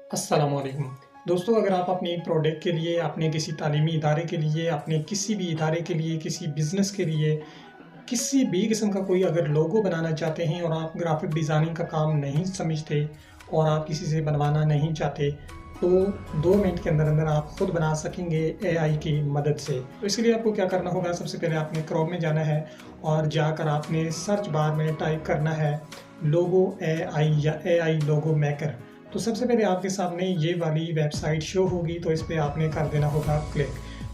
अस्सलामुअलैकुम दोस्तों, अगर आप अपनी प्रोडक्ट के लिए, अपने किसी तालीमी इदारे के लिए, अपने किसी भी इदारे के लिए, किसी बिज़नेस के लिए, किसी भी किस्म का कोई अगर लोगो बनाना चाहते हैं और आप ग्राफिक डिज़ाइनिंग का काम नहीं समझते और आप किसी से बनवाना नहीं चाहते, तो 2 मिनट के अंदर अंदर आप खुद बना सकेंगे एआई की मदद से। तो इसके लिए आपको क्या करना होगा, सबसे पहले आपने क्रोम में जाना है और जाकर आपने सर्च बार में टाइप करना है लोगो एआई या एआई लोगो मेकर। तो सबसे पहले आपके सामने ये वाली वेबसाइट शो होगी, तो इस पे आपने कर देना होगा क्लिक।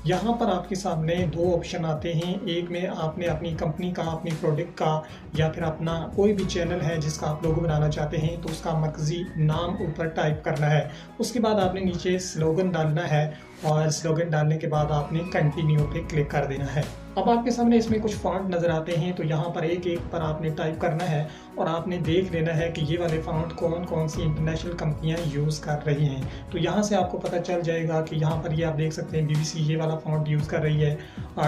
यहाँ पर आपके सामने 2 ऑप्शन आते हैं। एक में आपने अपनी कंपनी का, अपनी प्रोडक्ट का या फिर अपना कोई भी चैनल है जिसका आप लोगो बनाना चाहते हैं, तो उसका मर्कज़ी नाम ऊपर टाइप करना है। उसके बाद आपने नीचे स्लोगन डालना है और स्लोगन डालने के बाद आपने कंटिन्यू पे क्लिक कर देना है। अब आपके सामने इसमें कुछ फॉन्ट नज़र आते हैं, तो यहाँ पर एक एक पर आपने टाइप करना है और आपने देख लेना है कि ये वाले फॉन्ट कौन कौन सी इंटरनेशनल कंपनियाँ यूज़ कर रही हैं। तो यहाँ से आपको पता चल जाएगा कि यहाँ पर ये आप देख सकते हैं BBC ये वाला फॉन्ट यूज़ कर रही है,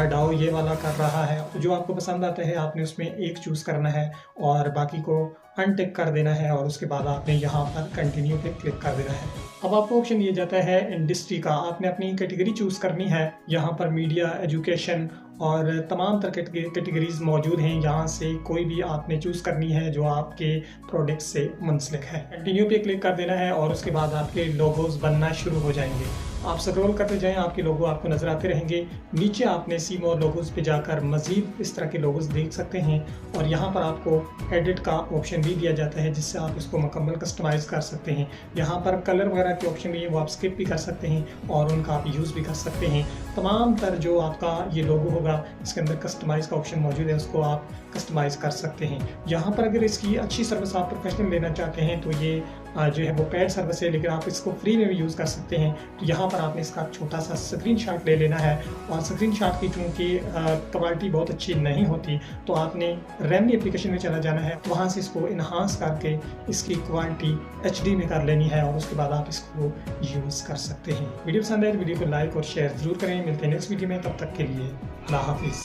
डाओ ये वाला कर रहा है। जो आपको पसंद आता है आपने उसमें एक चूज़ करना है और बाकी को अनटिक कर देना है और उसके बाद आपने यहाँ पर कंटिन्यू पे क्लिक कर देना है। अब आपको ऑप्शन दिया जाता है इंडस्ट्री का। आपने अपनी कैटेगरी चूज़ करनी है। यहाँ पर मीडिया, एजुकेशन और तमाम तरह के कैटेगरीज मौजूद हैं। यहाँ से कोई भी आपने चूज़ करनी है जो आपके प्रोडक्ट से मुंसलिक है। कंटिन्यू पे क्लिक कर देना है और उसके बाद आपके लोगोज बनना शुरू हो जाएंगे। आप स्क्रॉल करते जाएं, आपके लोगो आपको नज़र आते रहेंगे। नीचे आपने सी मोर लोगोज पे जाकर मज़ीद इस तरह के लोगोज देख सकते हैं और यहाँ पर आपको एडिट का ऑप्शन भी दिया जाता है जिससे आप इसको मुकम्मल कस्टमाइज़ कर सकते हैं। यहाँ पर कलर वगैरह के ऑप्शन भी है, वो आप स्किप भी कर सकते हैं और उनका आप यूज़ भी कर सकते हैं। तमाम तर जो आपका ये लोगो होगा इसके अंदर कस्टमाइज़ का ऑप्शन मौजूद है, उसको आप कस्टमाइज़ कर सकते हैं। यहाँ पर अगर इसकी अच्छी सर्विस आप प्रोफेशनल लेना चाहते हैं तो ये जो है वो पेड सर्विस है, लेकिन आप इसको फ्री में भी यूज़ कर सकते हैं। तो यहाँ पर आपने इसका छोटा सा स्क्रीनशॉट ले लेना है और स्क्रीनशॉट की चूँकि क्वालिटी बहुत अच्छी नहीं होती, तो आपने रेमली एप्लीकेशन में चला जाना है, वहाँ से इसको इन्हांस करके इसकी क्वालिटी HD में कर लेनी है और उसके बाद आप इसको यूज़ कर सकते हैं। वीडियो पसंद आए तो वीडियो को लाइक और शेयर ज़रूर करें। मिलते हैं नेक्स्ट वीडियो में, तब तक के लिए अल्लाह हाफिज़।